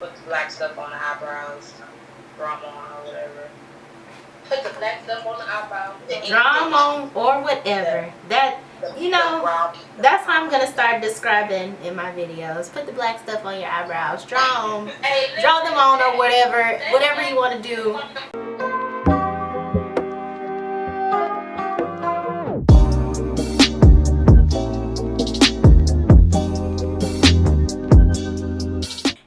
Put the black stuff on the eyebrows, draw them on or whatever. Put the black stuff on the eyebrows. Draw them on or whatever. That, you know, that's how I'm going to start describing in my videos. Put the black stuff on your eyebrows. Draw them on or whatever you want to do.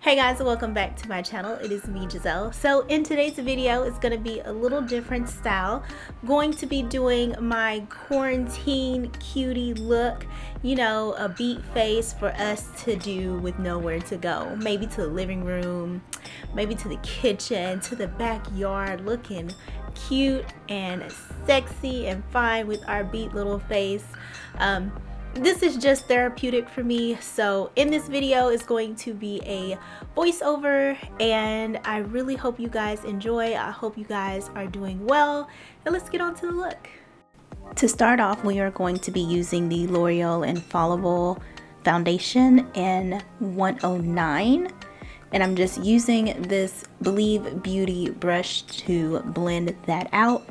Hey guys, welcome back to my channel. It is me, Giselle. So in today's video, it's going to be a little different style. I'm going to be doing my quarantine cutie look, you know, a beat face for us to do with nowhere to go. Maybe to the living room, maybe to the kitchen, to the backyard, looking cute and sexy and fine with our beat little face. This is just therapeutic for me. So in this video is going to be a voiceover, and I really hope you guys enjoy. I hope you guys are doing well, and let's get on to the look. To start off, we are going to be using the L'Oreal Infallible foundation in 109, and I'm just using this Believe Beauty brush to blend that out.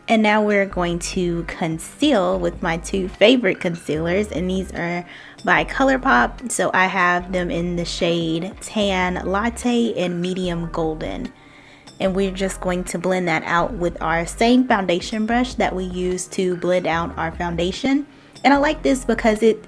And now we're going to conceal with my two favorite concealers, and these are by ColourPop. So I have them in the shade Tan Latte and Medium Golden. And we're just going to blend that out with our same foundation brush that we use to blend out our foundation. And I like this because it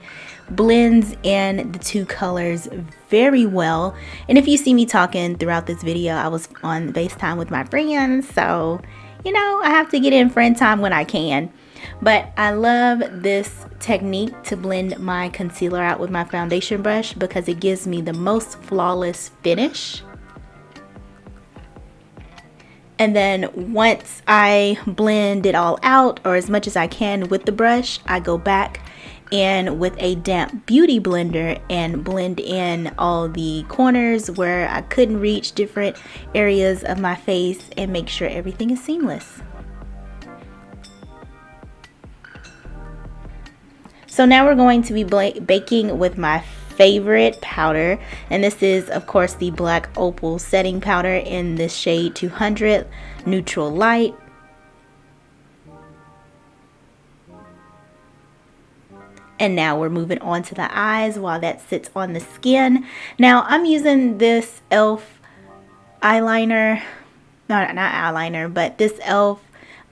blends in the two colors very well. And if you see me talking throughout this video, I was on FaceTime with my friends, so you know, I have to get in friend time when I can. But I love this technique to blend my concealer out with my foundation brush because it gives me the most flawless finish. And then once I blend it all out, or as much as I can with the brush, I go back in with a damp beauty blender and blend in all the corners where I couldn't reach, different areas of my face, and make sure everything is seamless. So now we're going to be baking with my favorite powder, and this is of course the black Opal setting powder in the shade 200 Neutral Light. And now we're moving on to the eyes while that sits on the skin. Now I'm using this e.l.f. eyeliner, no, not eyeliner, but this e.l.f.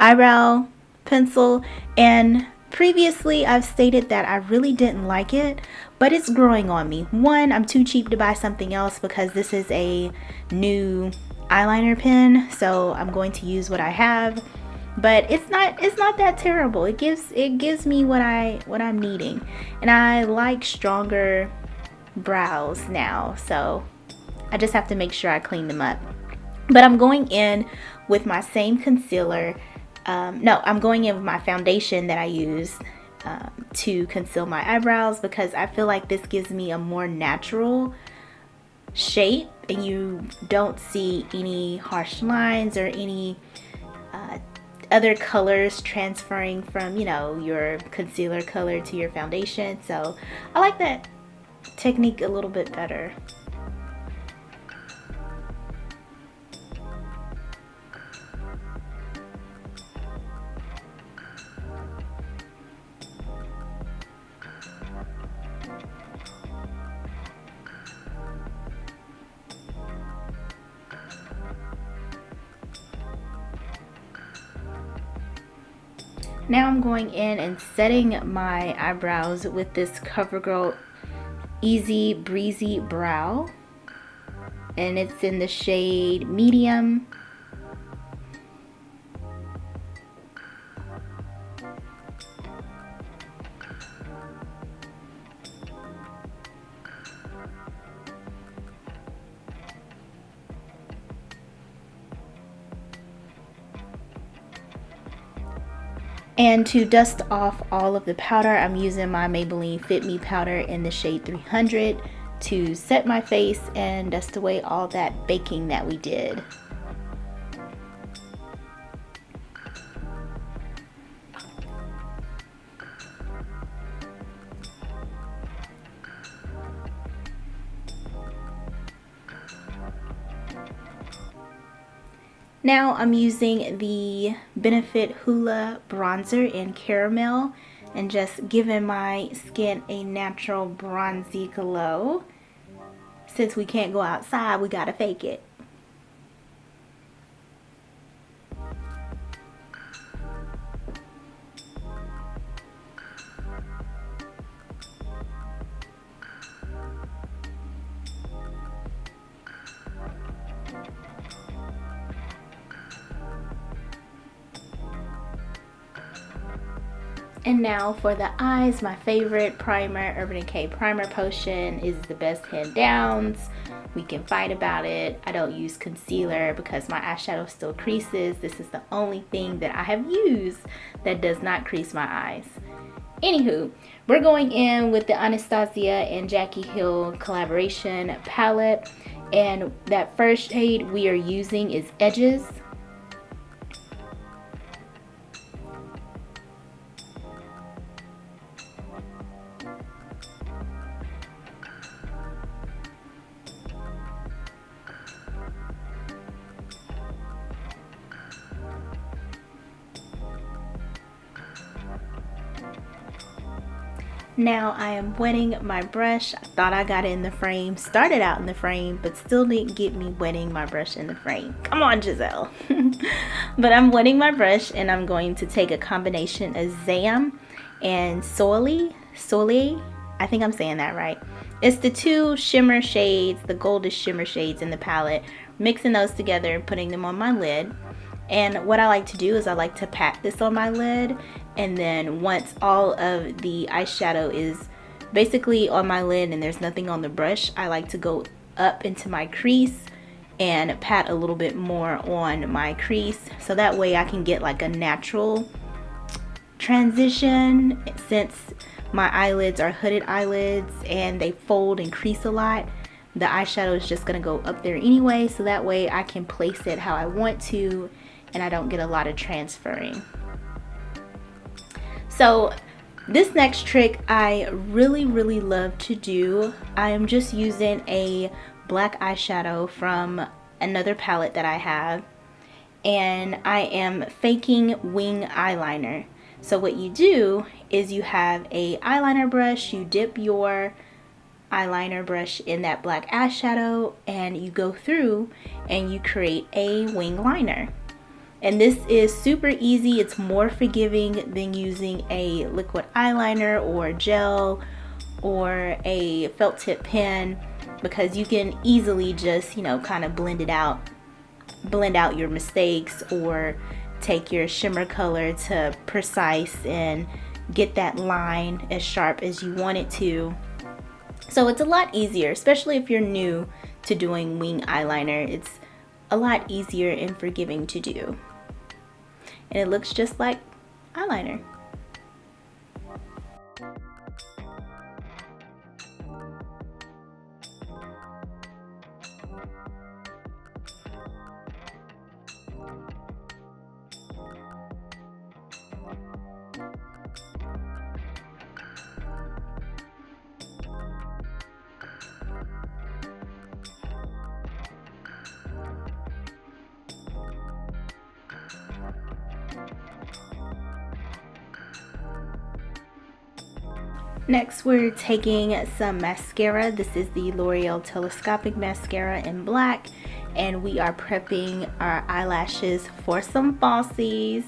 eyebrow pencil. And previously I've stated that I really didn't like it, but it's growing on me. One, I'm too cheap to buy something else because this is a new eyeliner pen, so I'm going to use what I have. But it's not that terrible. It gives me what I'm needing, and I like stronger brows now, so I just have to make sure I clean them up. But I'm going in with my same concealer. No, I'm going in with my foundation that I use to conceal my eyebrows because I feel like this gives me a more natural shape, and you don't see any harsh lines or any other colors transferring from, you know, your concealer color to your foundation. So I like that technique a little bit better. Now I'm going in and setting my eyebrows with this CoverGirl Easy Breezy Brow, and it's in the shade Medium. And to dust off all of the powder, I'm using my Maybelline Fit Me powder in the shade 300 to set my face and dust away all that baking that we did. Now I'm using the Benefit Hoola bronzer in Caramel and just giving my skin a natural bronzy glow. Since we can't go outside, we gotta fake it. And now for the eyes, my favorite primer, Urban Decay Primer Potion is the best hand downs. We can fight about it. I don't use concealer because my eyeshadow still creases. This is the only thing that I have used that does not crease my eyes. Anywho, we're going in with the Anastasia and Jackie Hill collaboration palette. And that first shade we are using is Edges. Now I am wetting my brush. I thought I got it in the frame, started out in the frame, but still didn't get me wetting my brush in the frame. Come on, Giselle. But I'm wetting my brush and I'm going to take a combination of Zam and Soleil. I think I'm saying that right. It's the two shimmer shades, the goldish shimmer shades in the palette, mixing those together and putting them on my lid. And what I like to do is I like to pat this on my lid, and then once all of the eyeshadow is basically on my lid and there's nothing on the brush, I like to go up into my crease and pat a little bit more on my crease, so that way I can get like a natural transition. Since my eyelids are hooded eyelids and they fold and crease a lot, the eyeshadow is just gonna go up there anyway, so that way I can place it how I want to and I don't get a lot of transferring. So this next trick I really love to do. I am just using a black eyeshadow from another palette that I have, and I am faking wing eyeliner. So what you do is you have a eyeliner brush, you dip your eyeliner brush in that black eyeshadow and you go through and you create a wing liner. And this is super easy. It's more forgiving than using a liquid eyeliner or gel or a felt tip pen, because you can easily just, you know, kind of blend out your mistakes, or take your shimmer color to precise and get that line as sharp as you want it to. So it's a lot easier, especially if you're new to doing wing eyeliner. It's a lot easier and forgiving to do. And it looks just like eyeliner. Next, we're taking some mascara. This is the L'Oreal Telescopic Mascara in black, and we are prepping our eyelashes for some falsies.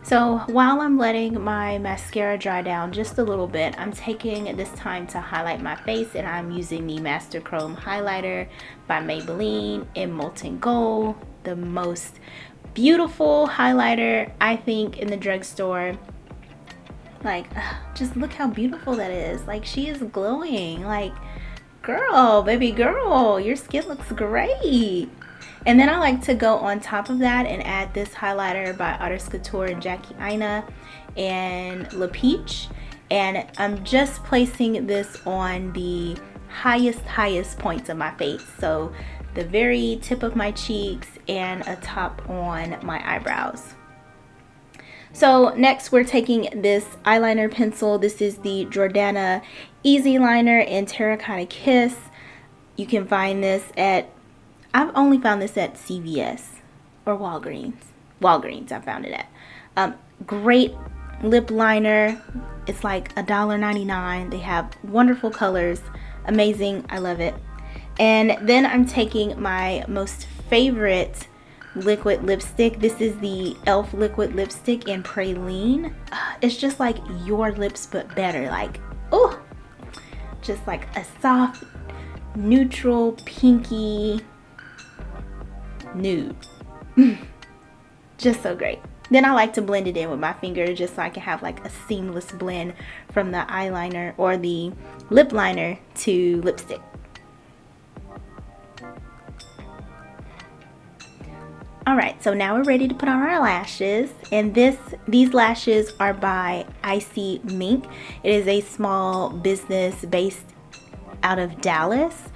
So while I'm letting my mascara dry down just a little bit, I'm taking this time to highlight my face, and I'm using the Master Chrome Highlighter by Maybelline in Molten Gold. The most beautiful highlighter, I think, in the drugstore. Like, just look how beautiful that is. Like, she is glowing. Like, girl, baby girl, your skin looks great. And then I like to go on top of that and add this highlighter by Artist Couture and Jackie Aina and La Peach. And I'm just placing this on the highest points of my face. So the very tip of my cheeks and a top on my eyebrows. So next we're taking this eyeliner pencil. This is the Jordana Easy Liner in Terracotta Kiss. You can find this at, I've only found this at CVS or Walgreens. Walgreens I found it at. Great lip liner. It's like $1.99. They have wonderful colors. Amazing. I love it. And then I'm taking my most favorite liquid lipstick. This is the e.l.f. liquid lipstick in Praline. It's just like your lips but better. Like, oh, just like a soft, neutral, pinky nude. Just so great. Then I like to blend it in with my finger just so I can have like a seamless blend from the eyeliner or the lip liner to lipstick. Alright, so now we're ready to put on our lashes, and these lashes are by Icy Mink. It is a small business based out of Dallas.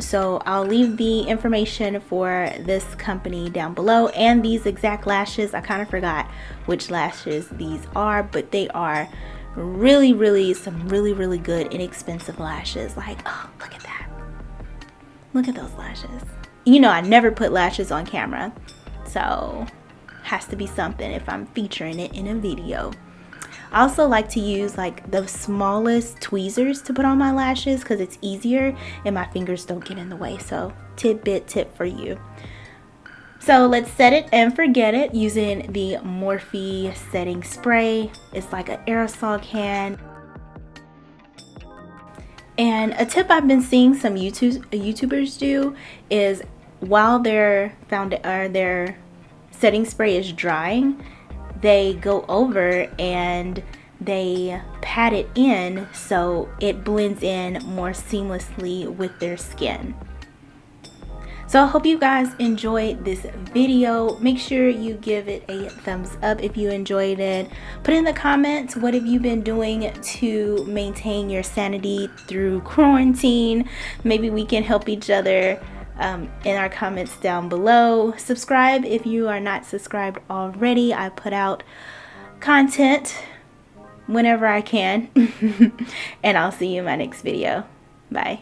So I'll leave the information for this company down below, and these exact lashes. I kind of forgot which lashes these are, but they are really some really good inexpensive lashes. Like, oh, look at that. Look at those lashes. You know, I never put lashes on camera, so has to be something if I'm featuring it in a video. I also like to use like the smallest tweezers to put on my lashes because it's easier and my fingers don't get in the way. So tidbit tip for you. So let's set it and forget it using the Morphe setting spray. It's like an aerosol can. And a tip I've been seeing some YouTubers do is while their setting spray is drying, they go over and they pat it in so it blends in more seamlessly with their skin. So I hope you guys enjoyed this video. Make sure you give it a thumbs up if you enjoyed it. Put in the comments, what have you been doing to maintain your sanity through quarantine? Maybe we can help each other in our comments down below. Subscribe if you are not subscribed already. I put out content whenever I can. And I'll see you in my next video. Bye.